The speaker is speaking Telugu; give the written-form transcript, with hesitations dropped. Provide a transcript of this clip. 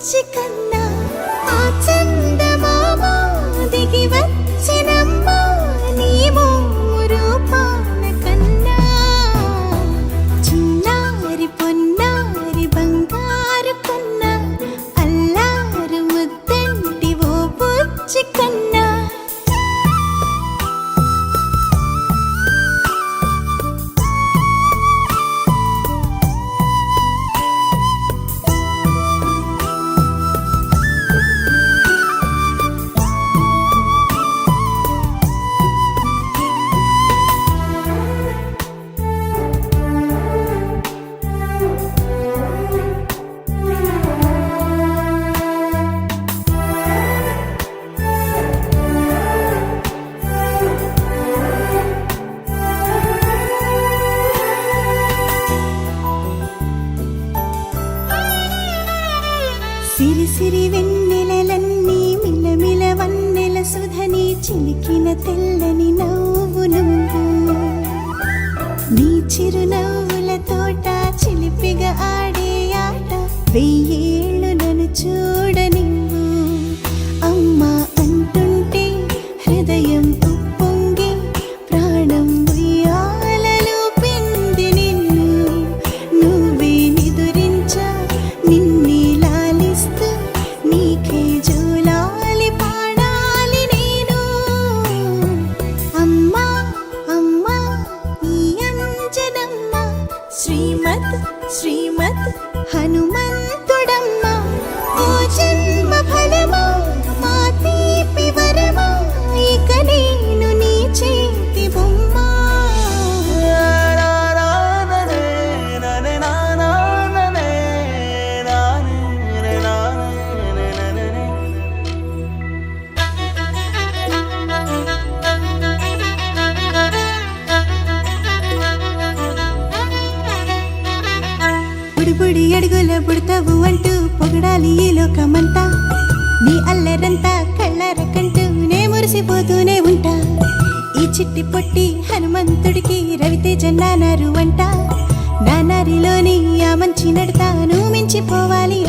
బుచ్చి కన్నా ఆ చందమామ దిగి వచ్చినమ్మ నీ రూపాన కన్నా చిన్నారి పొన్నారి బంగారు కన్నా అల్లారు ముద్దంటి ఓ బుచ్చి కన్నా సిరి సిరి వెన్నెలలన్నీ మిలమిల వన్నెల సుధని చిలికిన తెల్లని నవ్వు నువ్వు నీ చిరునవ్వుల తోట చిలిపిగా ఆడే ఆట వెయ్యేళ్ళు నన్ను చూడనివ్వు అమ్మా అంటుంటే హృదయం ఉప్పొంగి ప్రాణం ఉయ్యాలలో పిండి నిన్ను నువ్వే నిదురించా నిన్నే నీకే జోలాలి పాడాలి నేను అమ్మా అమ్మా ఈ అంజనమ్మ శ్రీమత్ శ్రీమత్ హనుమంతుడమ్మ ఓ జన్మ ఫలమా మా తీపి వరమా ఇక నేను నీ చేతి బొమ్మ బుడి అడుగుల బుడతావు అంటూ పొగడాలి ఈ లోకమంతా నీ అల్లరంతా కళ్ళారకంటూ నే మురిసిపోతూనే ఉంటా ఈ చిట్టి పొట్టి హనుమంతుడికి రవితేజ నానారు అంట నానారిలోని ఆ మంచి నడతాను మించిపోవాలి